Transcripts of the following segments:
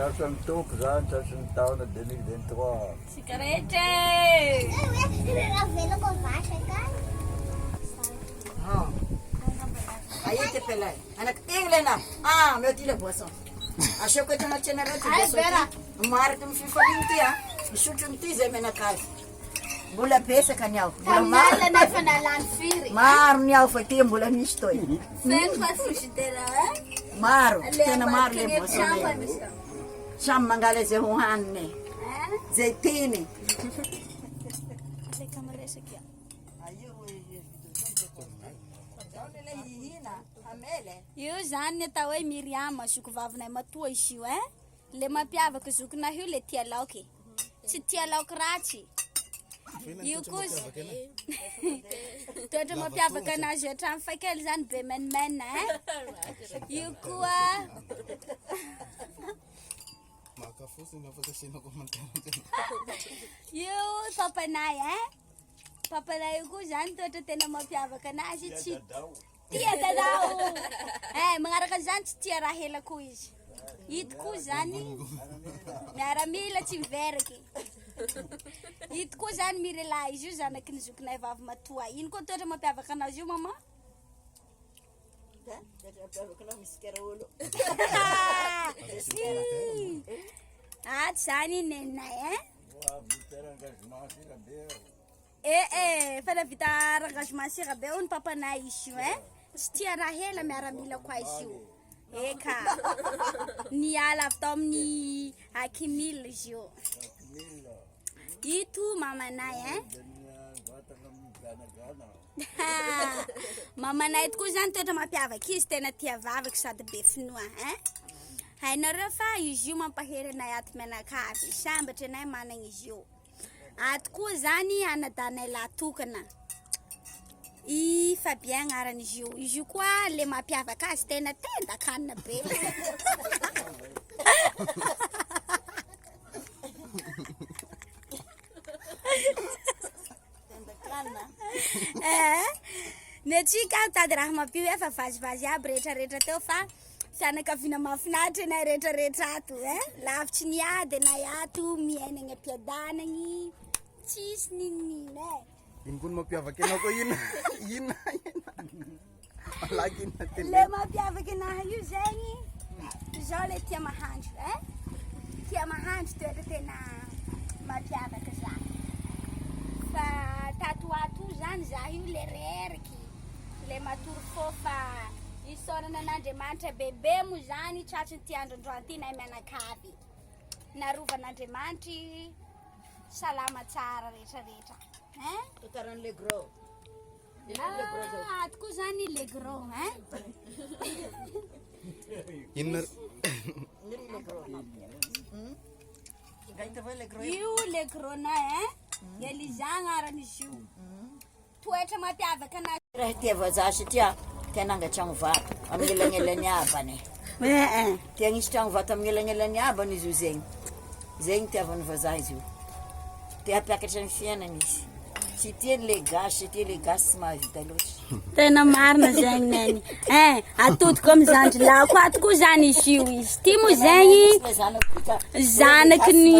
Trasany tompo zany trasany taona 2023. Sigarety! Aïe, pelai. Anak Englena. Ah, meu tio é boação. Achou que eu tinha tinha reto. Ai, Vera. Mar que me fui falando tia. Chute tize me na casa. Bula pesa canhau. Bula mar. Kamala na fanalan firi. Mar niau foi tia bula nisto. Sen kwa sushitera, Mar, tena mar le Chamba boação. mister. Cham mangale ze huanne. Zeitini. Le kamera essa aqui. Io zany atao hoe Miriam zoko vavinay matoa izy io le mampiavaka zokona io le tia laoky tsy tia laoky ratsy io kosa toetra mampiavaka anazy hatramy fakely zany be menmen io koa io papanay papanay io koa zany toetra tena mampiavaka anazy tsy tia dadao magnaraka zany tsy tia raha hela koa izy hito koa zany miaramila tsy miveraky hito koa zany mirela izy io zanaky ny zokinay vavy matoa ino koa toetra mampiavaka anazy io mama aty zany nenay fa navita engagement sira be o ny papanay izy io tsy tia raha hela miaramila koa izy io eka niala avy tao amin'ny hakimila izy io ito mamanay mamanay tokoa zany toetra mampiavaka izy tena tia vavaka sady be finoa hainareo fa izy io mampahery anay aty menakavy sambatra anay manana izy io aty koa zany anadanay latokana I Fabien agnarany izy io koa le mampiavaka azy tena tendakanina be netsika tady raha mampio efa vazivazy aby rehetrarehetra teo fa fianakaviana mahafinaritra anay rehetrarehetra ato lavitsy niady anay ato miaina agny ampiadanagny tsisy ninina Ino koa mampiavaka anao koa ina alaky ina tele le mampiavaka anahy io zegny zao le tia mahandro tia mahandro toetra tena mampiavaka zany fa tatoato zany za io le reriky le matory fofa isaorana an'Andriamanitra bebe mo zany tratriny ty androandroany ty nay mianakavy narovan'Andriamanitry salama tsara rehetrarehetra Totaran le gros. aty koa zany le gros Ina io le gros nay Eliza agnarany izy io toetra mampiavaka anazy Raha tia vazaha satria tia nanga tragno vato amin'ny elanelany abany tia nisy tragno vato amin'ny elanelany abany izy io zegny tiavany vazaha izy io tia hampiakatra ny fiainany izy tsy tia le gasy tsy mahavita loatra tena marina zegny neny atodiko amin'ny zandry lako ato koa zany izy io izy ty mo zegny zanaky ny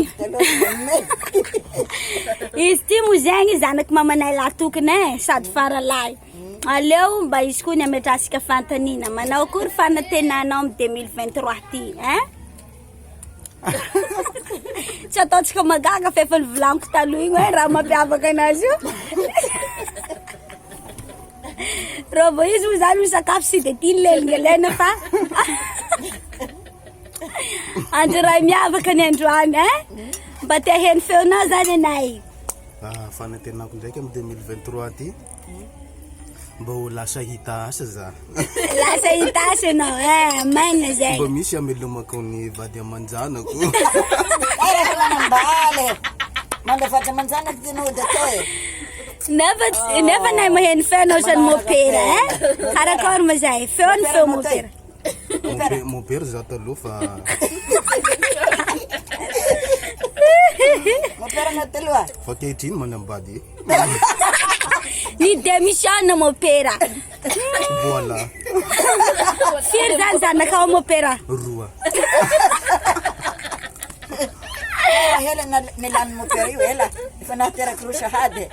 izy ty mo zegny zanaky mamanay latokany sady faralahy aleo mba izy koa ny ametrasika fantanina manao akory fanantenanao amin'ny 2023 ty tsy ataontsika magaga fa efa nivolaniko taloha igny hoe raha mampiavaka anazy io robo izy mo zany misakafo sy de tia lelingelena fa andro raha miavaka ny androany mba tia heny feonao zany anay fanantenako ndraiky amin'ny 2023 ty mba ho lasa hita asa za lasa hita asa anao maina zegny mba misy amelomako ny vady amanjanako manambale mandafatra manjanaka tinody atao nefa nay maheny feonao sany mopera karakory ma zay feony feo mopera mopera za taloha fa mopera na taloha fa kehitriny manambady ni démissionne mopera voilà firy zany zanaka ao mopera roa Hela nilan'ny mopera io ela efa nateraka ro shahady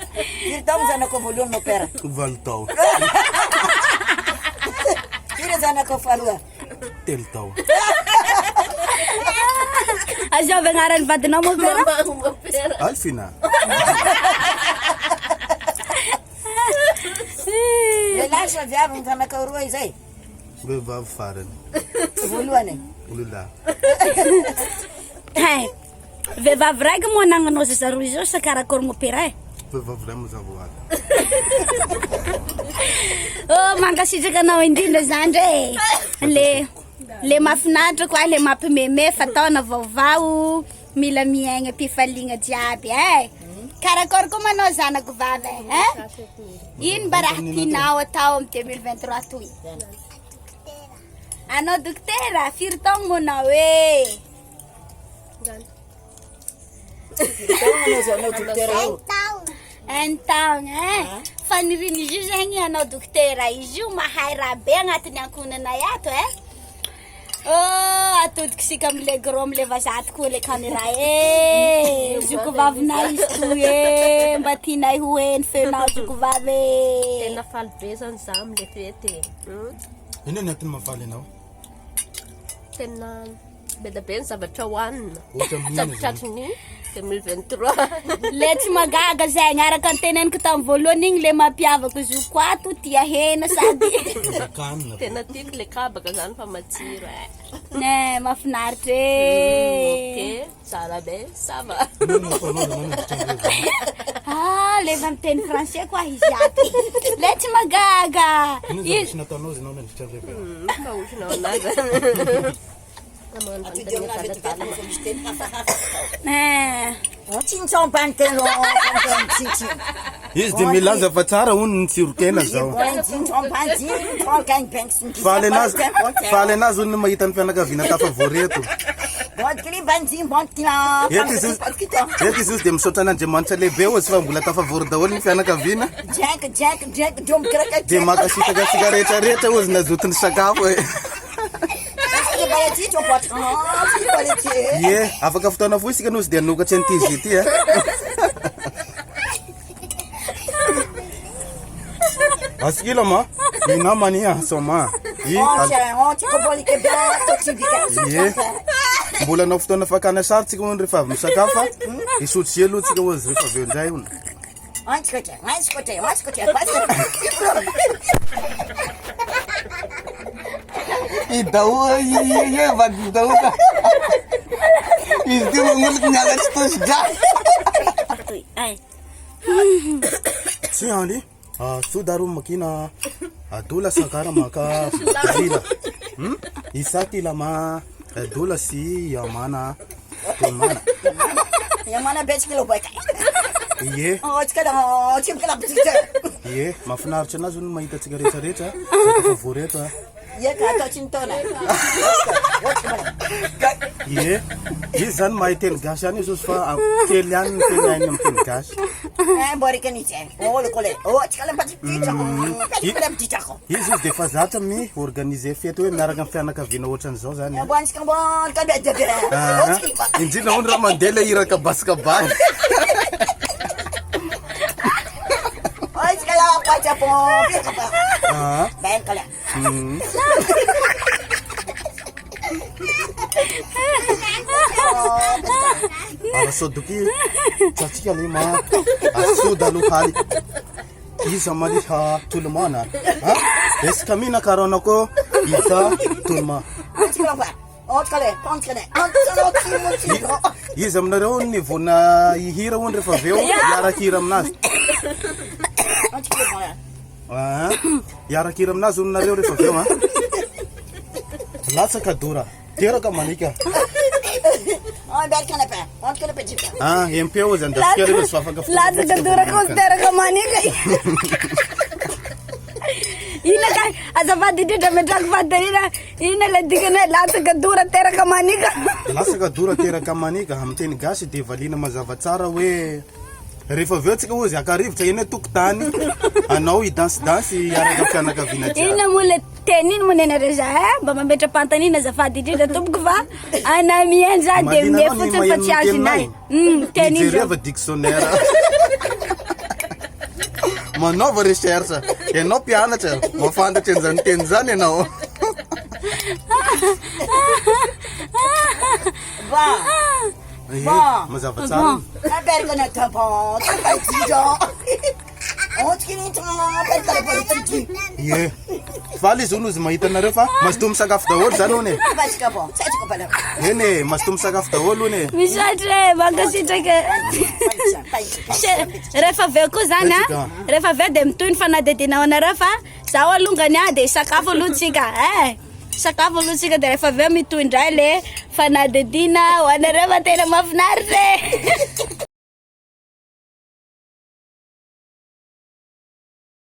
firy taogno zanako voalohany mopera 8 tao. firy zanako faharoa 3 tao. Azovy agnaran'ny vadinao mopera? Alfina. lehilahy sa viavy ny zanako roa izay Vehivavy farany. voalohany Ololahy. Vehivavy raiky moa anagnanao zaza roa izao sa karakory mopera e? Vehivavy ray mazava ho azy. Oh, mangasitraka anao indrindra zany ndre le mahafinaritra koa le mampimeme fataona vaovao mila miaigna mpifaliana jiaby e karakory koa manao zanako vavy e ino mba raha tianao atao amin'ny 2023 toy anao dokotera firy taogno moa anao e anao dokotera io un taogno e faniriny izy io zegny anao dokotera izy io mahay raha be agnatin'ny ankonanay ato e atodiky sika amile gros amile vazaty koa le caméra e zoko vavinay izy toy e mba tianay ho eny feonao zoko vavy e tena faly be zany za amile fety Ino ny antony mafaly anao? tena beda be ny zavatra hohanina Ohatra minino zavitratry 2023 le tsy magaga zegny araka ny teneniko tamin'ny voalohany igny le mampiavako zoko ato tia hena sady kanina. tena tiako le kabaka zany fa matsiro ne mahafinaritra e ok tsara be sava le fa miteny français koa izy ato le tsy magaga Ino zavatra nataonao izy anao nandritra ny revera? mahosina anazy naman'ny fanontaniana tsintsompany tena tsintsin Izy dia milaza fa tsara hono ny tsirokena zao. Faly anazy hono ny mahita ny fianakaviana tafavory eto. Eto izy izy dia misaotra an'Andriamanitra lehibe ozy fa mbola tafavory daholo ny fianakaviana. Dia makasitakasika rehetrarehetra ozy nazoto ny sakafo e. Ie, afaka fotoana foy isika nozy dia nokatra an'ity izy ity e. Asikila ma, inamani ya soma. Ie, mbola nao fotoana fakana sary tsika hono rehefa avy misakafa, isotro zelo tsika ozy rehefa avy eo indray hono. Idaoa ye vady idaoa. Izy ty mangoloko mialatsy tosy dra. Tsy andry, sodaro makina dola sakara maka dalila. Isati lama dola si yamana temana. Yamana bech kilo boy. Ie. Ie, mahafinaritra anazy hono mahita tsika rehetrarehetra, tafavory eto a. Ie, izy zany mahay teny gasy any izy ozy fa kely ihany ny teny ainy amin'ny teny gasy. Izy dia efa zatra mi organiser fety hoe miaraka amin'ny fianakaviana ohatran'izao zany. Indrindra hono raha mandeha le iraka basikabany. Arasodoki tsatsika le ma asoda alohaly iza maliha tolomana eska mina karonako iza toloma izy aminareo ny vona ihira hono rehefa avy eo iarakira aminazy iarakira aminazy hono nareo rehefa avy eo latsaka dora teraka manika empeo zany dasika rehefa sy afaka latsaka dora koa teraka manika ina ka azafady indrindra metrako fatarina ina le dikana latsaka dora teraka manika latsaka dora teraka manika amin'ny teny gasy dia valiana mazava tsara hoe rehefa avy eo tsika ozy akarivotra eny tokotany anao idansidansy araka fianakaviana jiaby ina moa le teniny moa nenareo za mba mametra-pantanina azafady indrindra tompoko fa anamiany za de mie fotsiny fa tsy azo inay teny iny zao. Mijereva dictionnaire. Manaova recherche. Ianao mpianatra, mafantatra an'izany teny zany ianao. Mazava tsara. Aperika na tampon, tampon. Ohatry ny aperika na politique. Ye. Faly izy hono izy mahita anareo fa mazotomy sakafo daholo zany hono e. Vatsika bon, tsatsika bala. Eny e, mazotomy sakafo daholo hono e. Misaotra e mankasitraka rehefa aveo koa zany rehefa aveo de mitoy ny fanadidinao anareo fa zaho alongany de sakafo alohatsika sakafo alohatsika de rehefa aveo mitoy indray le fanadidina ho anareo fa tena mahafinaritra e.